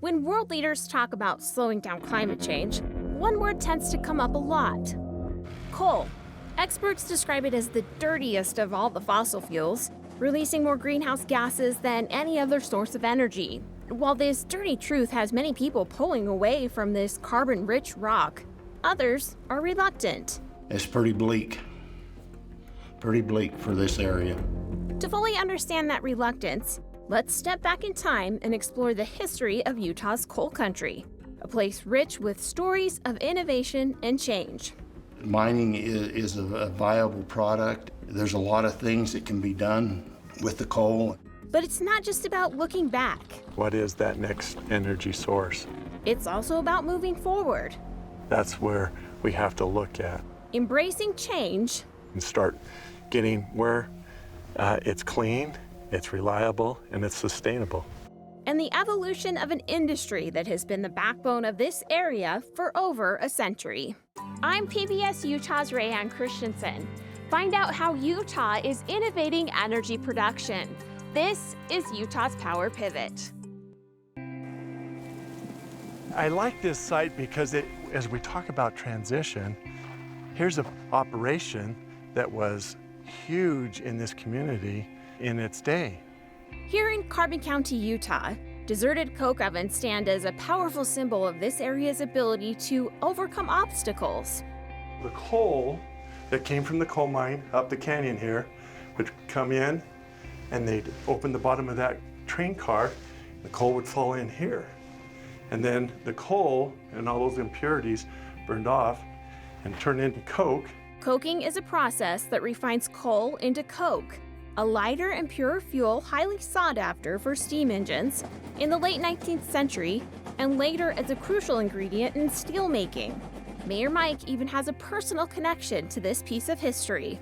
When world leaders talk about slowing down climate change, one word tends to come up a lot: coal. Experts describe it as the dirtiest of all the fossil fuels, releasing more greenhouse gases than any other source of energy. While this dirty truth has many people pulling away from this carbon-rich rock, others are reluctant. It's pretty bleak for this area. To fully understand that reluctance, let's step back in time and explore the history of Utah's coal country, a place rich with stories of innovation and change. Mining is a viable product. There's a lot of things that can be done with the coal. But it's not just about looking back. What is that next energy source? It's also about moving forward. That's where we have to look at. Embracing change. And start getting where it's clean, it's reliable, and it's sustainable. And the evolution of an industry that has been the backbone of this area for over a century. I'm PBS Utah's Rayanne Christensen. Find out how Utah is innovating energy production. This is Utah's Power Pivot. I like this site because as we talk about transition, here's an operation that was huge in this community in its day. Here in Carbon County, Utah, deserted coke ovens stand as a powerful symbol of this area's ability to overcome obstacles. The coal that came from the coal mine up the canyon here would come in, and they'd open the bottom of that train car, the coal would fall in here. And then the coal and all those impurities burned off and turned into coke. Coking is a process that refines coal into coke, a lighter and purer fuel highly sought after for steam engines in the late 19th century and later as a crucial ingredient in steel making. Mayor Mike even has a personal connection to this piece of history.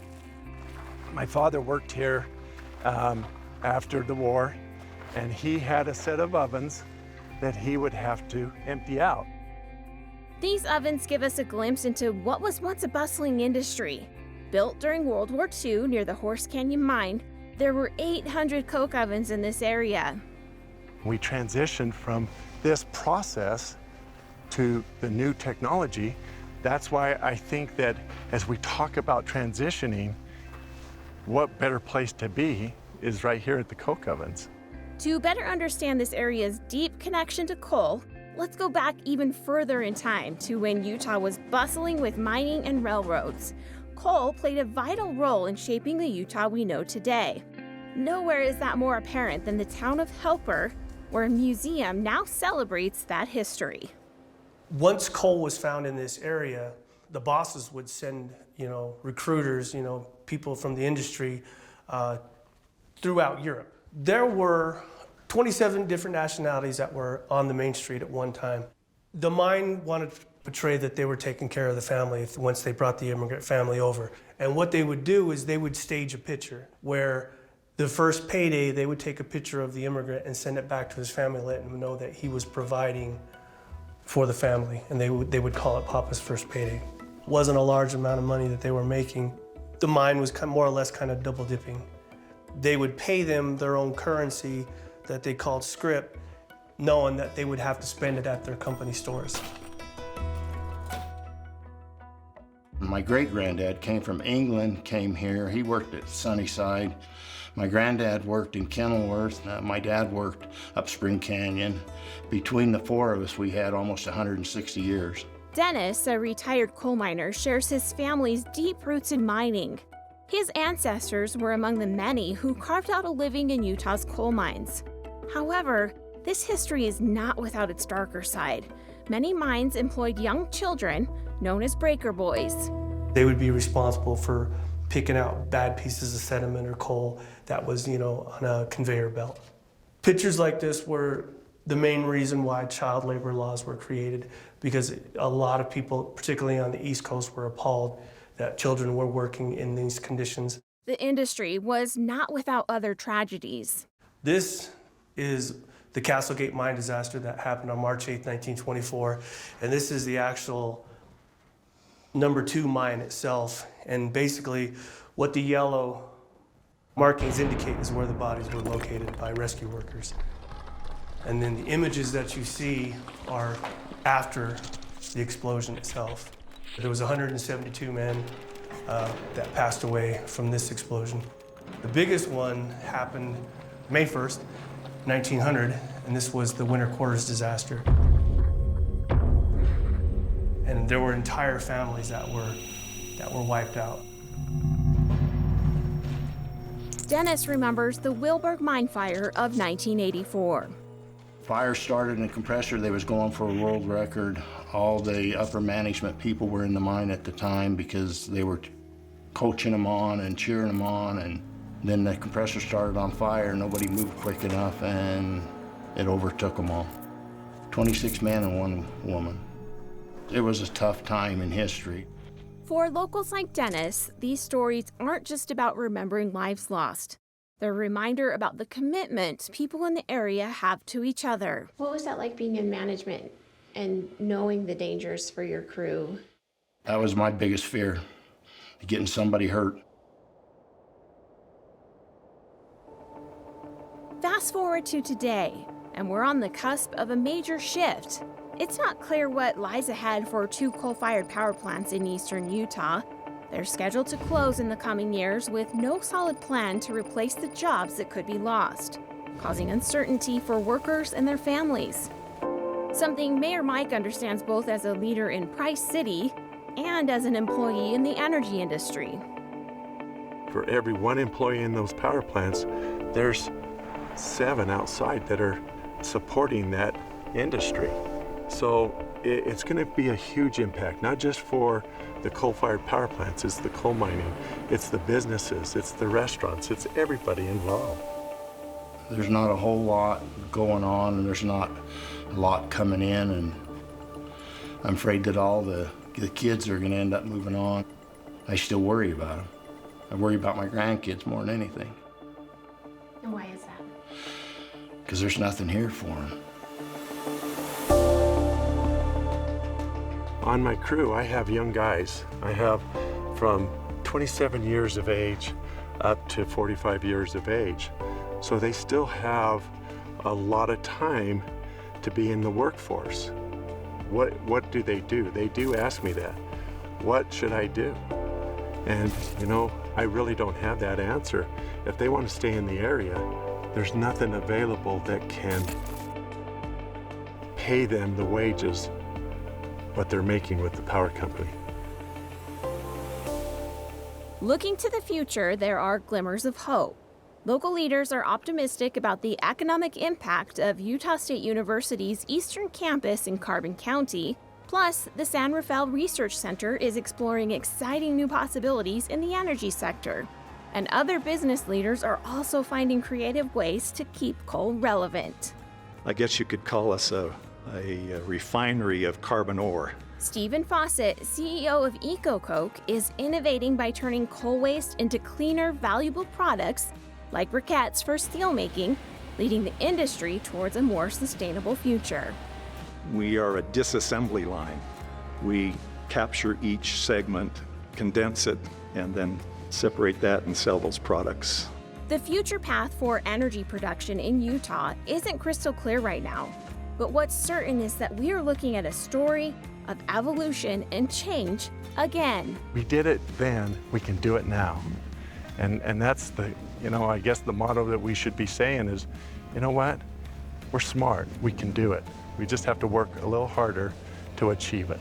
My father worked here after the war, and he had a set of ovens that he would have to empty out. These ovens give us a glimpse into what was once a bustling industry. Built during World War II near the Horse Canyon mine, there were 800 coke ovens in this area. We transitioned from this process to the new technology. That's why I think that as we talk about transitioning, what better place to be is right here at the coke ovens. To better understand this area's deep connection to coal, let's go back even further in time to when Utah was bustling with mining and railroads. Coal played a vital role in shaping the Utah we know today. Nowhere is that more apparent than the town of Helper, where a museum now celebrates that history. Once coal was found in this area, the bosses would send, recruiters, people from the industry throughout Europe. There were 27 different nationalities that were on the main street at one time. The mine wanted to portray that they were taking care of the family once they brought the immigrant family over. And what they would do is they would stage a picture where the first payday, they would take a picture of the immigrant and send it back to his family, letting him know that he was providing for the family, and they would call it Papa's first payday. It wasn't a large amount of money that they were making. The mine was more or less kind of double dipping. They would pay them their own currency that they called scrip, knowing that they would have to spend it at their company stores. My great-granddad came from England, came here. He worked at Sunnyside. My granddad worked in Kenilworth. My dad worked up Spring Canyon. Between the four of us, we had almost 160 years. Dennis, a retired coal miner, shares his family's deep roots in mining. His ancestors were among the many who carved out a living in Utah's coal mines. However, this history is not without its darker side. Many mines employed young children, known as breaker boys. They would be responsible for picking out bad pieces of sediment or coal that was, on a conveyor belt. Pictures like this were the main reason why child labor laws were created, because a lot of people, particularly on the East Coast, were appalled that children were working in these conditions. The industry was not without other tragedies. This is the Castlegate mine disaster that happened on March 8, 1924, and this is the actual number 2 mine itself. And basically, what the yellow markings indicate is where the bodies were located by rescue workers. And then the images that you see are after the explosion itself. There was 172 men that passed away from this explosion. The biggest one happened May 1st, 1900, and this was the winter quarters disaster. And there were entire families that were wiped out. Dennis remembers the Wilburg mine fire of 1984. Fire started in a compressor. They was going for a world record. All the upper management people were in the mine at the time because they were coaching them on and cheering them on, and then the compressor started on fire. Nobody moved quick enough, and it overtook them all. 26 men and 1 woman. It was a tough time in history. For locals like Dennis, these stories aren't just about remembering lives lost. They're a reminder about the commitment people in the area have to each other. What was that like being in management and knowing the dangers for your crew? That was my biggest fear, getting somebody hurt. Fast forward to today, and we're on the cusp of a major shift. It's not clear what lies ahead for 2 coal-fired power plants in eastern Utah. They're scheduled to close in the coming years with no solid plan to replace the jobs that could be lost, causing uncertainty for workers and their families. Something Mayor Mike understands both as a leader in Price City and as an employee in the energy industry. For every 1 employee in those power plants, there's 7 outside that are supporting that industry. So it's going to be a huge impact, not just for the coal-fired power plants, it's the coal mining, it's the businesses, it's the restaurants, it's everybody involved. There's not a whole lot going on, and there's not a lot coming in, and I'm afraid that all the kids are going to end up moving on. I still worry about them. I worry about my grandkids more than anything. And why is that? Because there's nothing here for them. On my crew, I have young guys. I have from 27 years of age up to 45 years of age. So they still have a lot of time to be in the workforce. What do? They do ask me that. What should I do? And I really don't have that answer. If they want to stay in the area, there's nothing available that can pay them the wages what they're making with the power company. Looking to the future, there are glimmers of hope. Local leaders are optimistic about the economic impact of Utah State University's eastern campus in Carbon County. Plus, the San Rafael Research Center is exploring exciting new possibilities in the energy sector. And other business leaders are also finding creative ways to keep coal relevant. I guess you could call us a refinery of carbon ore. Stephen Fawcett, CEO of EcoCoke, is innovating by turning coal waste into cleaner, valuable products like briquettes for steelmaking, leading the industry towards a more sustainable future. We are a disassembly line. We capture each segment, condense it, and then separate that and sell those products. The future path for energy production in Utah isn't crystal clear right now, but what's certain is that we are looking at a story of evolution and change again. We did it then, we can do it now. And that's I guess the motto that we should be saying is, you know what? We're smart, we can do it. We just have to work a little harder to achieve it.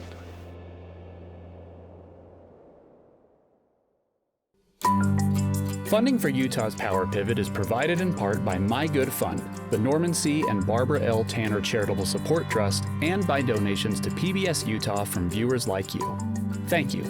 Funding for Utah's Power Pivot is provided in part by My Good Fund, the Norman C. and Barbara L. Tanner Charitable Support Trust, and by donations to PBS Utah from viewers like you. Thank you.